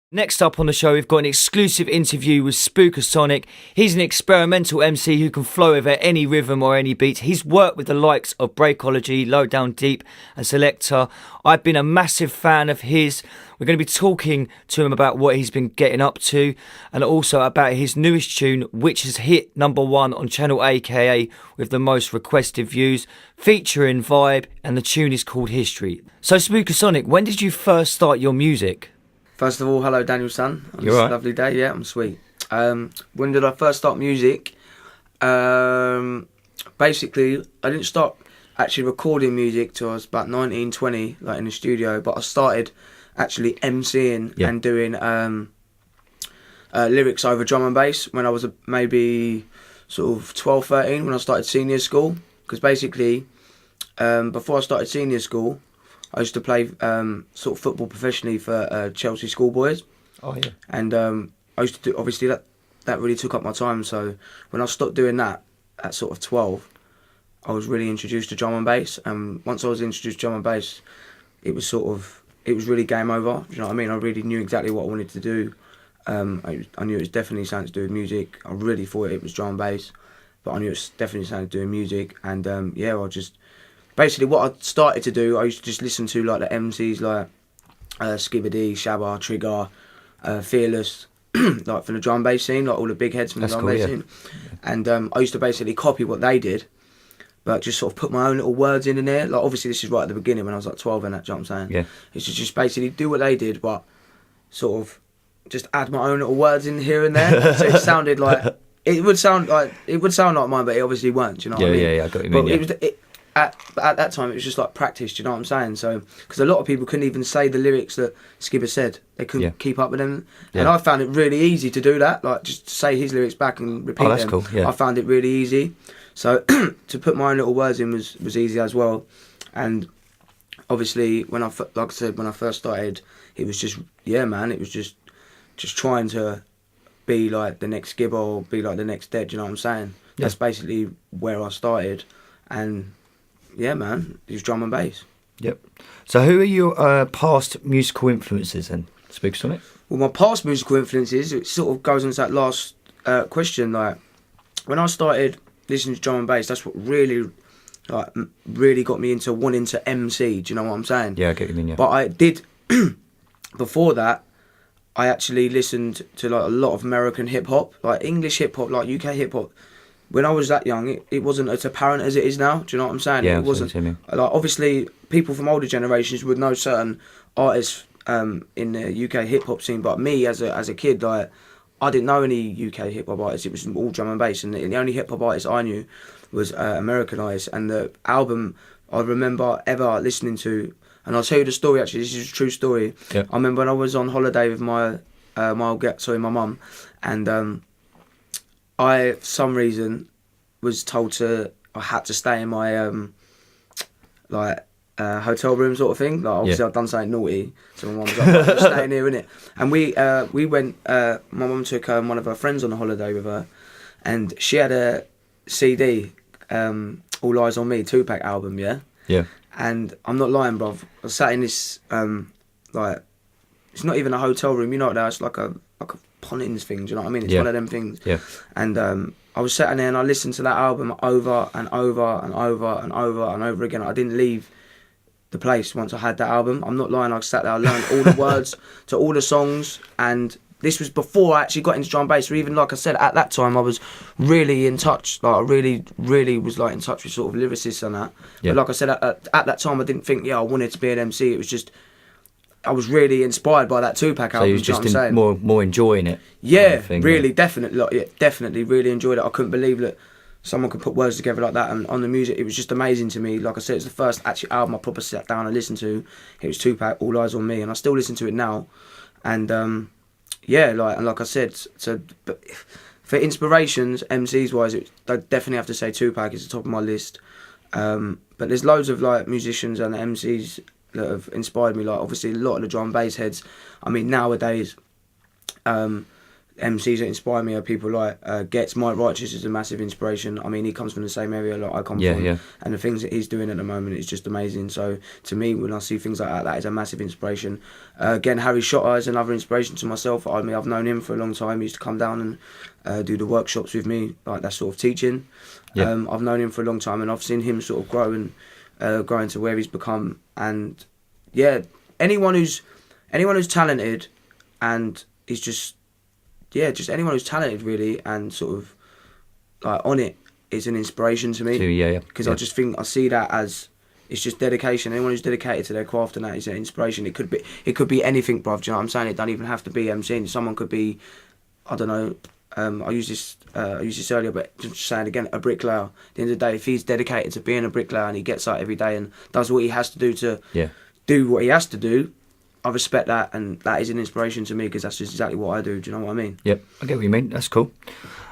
Next up on the show, we've got an exclusive interview with Spookasonic. He's an experimental MC who can flow over any rhythm or any beat. He's worked with the likes of Breakology, Low Down Deep and Selector. I've been a massive fan of his. We're going to be talking to him about what he's been getting up to and also about his newest tune, which has hit #1 on Channel AKA with the most requested views, featuring Vibe, and the tune is called History. So Spookasonic, when did you first start your music? First of all, hello Daniel son. On You're this right. lovely day, yeah, I'm sweet. When did I first start music? Basically, I didn't start actually recording music till I was about 19, 20, like in the studio, but I started actually MCing and doing lyrics over drum and bass when I was maybe sort of 12, 13, when I started senior school. Because basically, before I started senior school, I used to play sort of football professionally for Chelsea schoolboys. Oh yeah. And I used to do, obviously that really took up my time. So when I stopped doing that at sort of 12, I was really introduced to drum and bass. And once I was introduced to drum and bass, it was really game over. Do you know what I mean? I really knew exactly what I wanted to do. I knew it was definitely something to do with music. I really thought it was drum and bass, but I knew it was definitely something to do with music. And I just... Basically, what I started to do, I used to just listen to like the MCs like Skibbity, Shabba, Trigger, Fearless, like from the drum and bass scene, like all the big heads from the drum and bass scene. And I used to basically copy what they did, but just sort of put my own little words in there. Like obviously, this is right at the beginning when I was like 12 and that, do you know what I'm saying? Yeah. It's just basically do what they did, but sort of just add my own little words in here and there. So it sounded like it would sound like mine, but it obviously weren't. Do you know what I mean? Yeah, I got what you mean. But at that time, it was just like practice, do you know what I'm saying? So, because a lot of people couldn't even say the lyrics that Skibber said. They couldn't keep up with them. Yeah. And I found it really easy to do that, like just say his lyrics back and repeat them. Oh, that's cool, yeah. I found it really easy. So, to put my own little words in was easy as well. And obviously, like I said, when I first started, it was just, it was just trying to be like the next Skibber or be like the next Dead, do you know what I'm saying? Yeah. That's basically where I started. And yeah, man, it was drum and bass. Yep. So who are your past musical influences then, Spookasonic? Well, my past musical influences, it sort of goes into that last question. Like, when I started listening to drum and bass, that's what really got me into wanting to MC, do you know what I'm saying? Yeah, I get what you mean, yeah. But I did, before that, I actually listened to like a lot of American hip-hop, like English hip-hop, like UK hip-hop. When I was that young, it wasn't as apparent as it is now. Do you know what I'm saying? Yeah, it wasn't. Like obviously, people from older generations would know certain artists in the UK hip hop scene, but me as a kid, like I didn't know any UK hip hop artists. It was all drum and bass, and the only hip hop artist I knew was American artists. And the album I remember ever listening to, and I'll tell you the story. Actually, this is a true story. Yeah. I remember when I was on holiday with my mum, and I, for some reason, was told I had to stay in my hotel room sort of thing. Like obviously I'd done something naughty, so my mum was like, "I'm staying here, innit?" And we went. My mum took one of her friends on a holiday with her, and she had a CD, All Eyes on Me, Tupac album, yeah. Yeah. And I'm not lying, bruv. I sat in this it's not even a hotel room, you know what that? It's like a Pontins thing, do you know what I mean? It's one of them things. Yeah. And I was sitting there and I listened to that album over and over and over and over and over again. I didn't leave the place once I had that album. I'm not lying, I sat there, I learned all the words to all the songs, and this was before I actually got into drum and bass. Or even, like I said, at that time I was really in touch, like I really, really was like in touch with sort of lyricists and that. Yeah. But like I said, at that time I didn't think, I wanted to be an MC. It was just, I was really inspired by that Tupac album. So you was just more enjoying it. Yeah, really, definitely, definitely, really enjoyed it. I couldn't believe that someone could put words together like that, and on the music, it was just amazing to me. Like I said, it's the first actual album I proper sat down and listened to. It was Tupac, All Eyes on Me, and I still listen to it now. And like I said, so but for inspirations, MCs wise, I definitely have to say Tupac is the top of my list. But there's loads of like musicians and MCs that have inspired me, like obviously a lot of the drum and bass heads. I mean, nowadays, MCs that inspire me are people like Getz. Mike Righteous is a massive inspiration. I mean, he comes from the same area like I come from, and the things that he's doing at the moment is just amazing. So to me, when I see things like that, that is a massive inspiration. Again, Harry Shotter is another inspiration to myself. I mean, I've known him for a long time. He used to come down and do the workshops with me, like that sort of teaching. I've known him for a long time, and I've seen him sort of grow and growing to where he's become. And yeah, anyone who's talented and is just anyone who's talented really and sort of like on it is an inspiration to me. Because I just think I see that as it's just dedication. Anyone who's dedicated to their craft and that is an inspiration. It could be anything, bruv. Do you know what I'm saying? It don't even have to be MCing. Someone could be, I don't know. I used this earlier, but just saying again, a bricklayer. At the end of the day, if he's dedicated to being a bricklayer and he gets out every day and does what he has to do to do what he has to do, I respect that, and that is an inspiration to me because that's just exactly what I do. Do you know what I mean? Yep, I get what you mean. That's cool.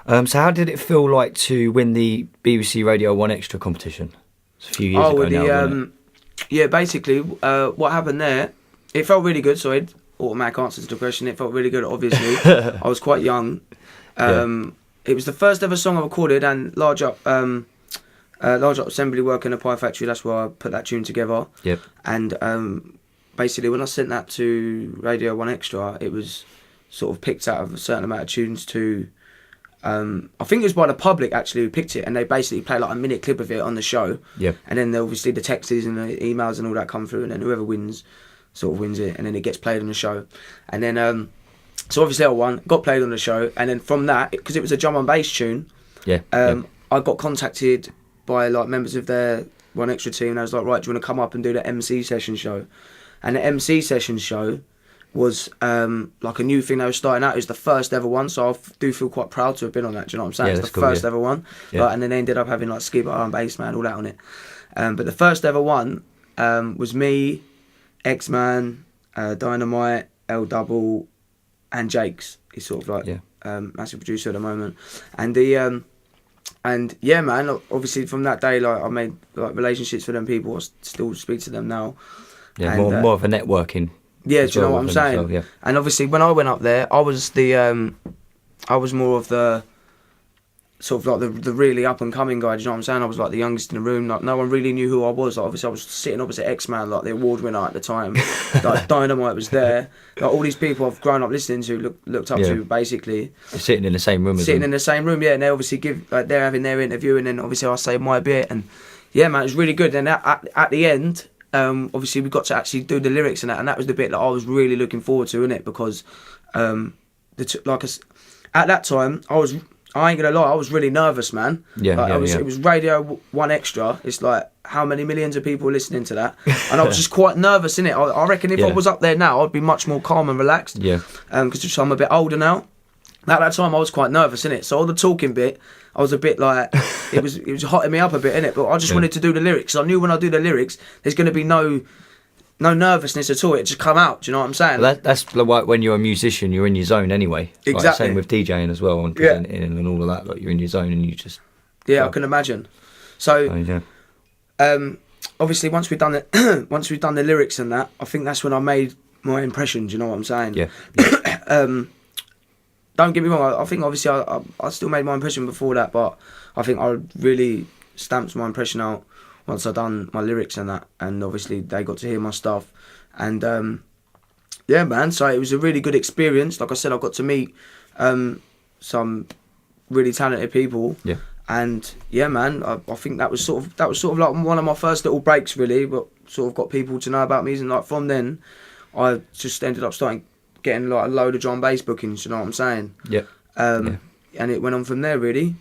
So how did it feel like to win the BBC Radio 1 Extra competition? It's a few years ago now, wasn't it? Yeah, basically, what happened there, it felt really good. So automatic answer to the question, it felt really good, obviously. I was quite young. It was the first ever song I recorded, and large up assembly work in a pie factory. That's where I put that tune together. Yep. And basically, when I sent that to Radio 1 Extra, it was sort of picked out of a certain amount of tunes to. I think it was by the public actually who picked it, and they basically play like a minute clip of it on the show. Yep. And then obviously the texts and the emails and all that come through, and then whoever wins sort of wins it, and then it gets played on the show. And then so obviously I won, got played on the show, and then from that, because it was a drum and bass tune, I got contacted by like members of their 1 Extra team, and I was like, right, do you want to come up and do the MC session show? And the MC session show was like a new thing they were starting out. It was the first ever one, so I do feel quite proud to have been on that. Do you know what I'm saying? Yeah, it's the first ever one. Like, and then they ended up having like Ski Bar and Bassman, all that on it. But the first ever one was me, X-Man, Dynamite, L Double, and Jake's. He's sort of like massive producer at the moment. And the and yeah, man, obviously from that day, like I made like relationships with them people. I still speak to them now. Yeah, and, more of a networking. Yeah, do you know what I'm saying? Well, And obviously when I went up there, I was more of the sort of like the really up and coming guy. Do you know what I'm saying? I was like the youngest in the room. Like no one really knew who I was. Like, obviously I was sitting opposite X-Man, like the award winner at the time. Like Dynamite was there. Like all these people I've grown up listening to, looked up to, basically. You're sitting in the same room. Sitting in the same room, yeah. And they obviously they're having their interview, and then obviously I say my bit, and yeah, man, it was really good. And at the end, obviously we got to actually do the lyrics and that was the bit that I was really looking forward to, innit? Because at that time I ain't gonna lie, I was really nervous, man. It was Radio 1 Extra. It's like how many millions of people listening to that, and I was just quite nervous, innit? I reckon if I was up there now, I'd be much more calm and relaxed. Yeah. Because I'm a bit older now. At that time, I was quite nervous, innit? So all the talking bit, I was a bit like it was hotting me up a bit, innit? But I just wanted to do the lyrics. I knew when I do the lyrics, there's gonna be no nervousness at all. It just come out. Do you know what I'm saying? Well, that's like when you're a musician, you're in your zone anyway. Exactly. Like, same with DJing as well and presenting and all of that. Like you're in your zone and you just. Yeah, I can imagine. So, obviously, once we've done the lyrics and that, I think that's when I made my impression. Do you know what I'm saying? Yeah. Don't get me wrong. I think obviously I still made my impression before that, but I think I really stamped my impression out once I done my lyrics and that, and obviously they got to hear my stuff, and yeah, man. So it was a really good experience. Like I said, I got to meet some really talented people. Yeah. And yeah, man, I think that was sort of like one of my first little breaks, really. But sort of got people to know about me, and like from then, I just ended up getting like a load of drum and bass bookings. You know what I'm saying? Yeah. And it went on from there, really.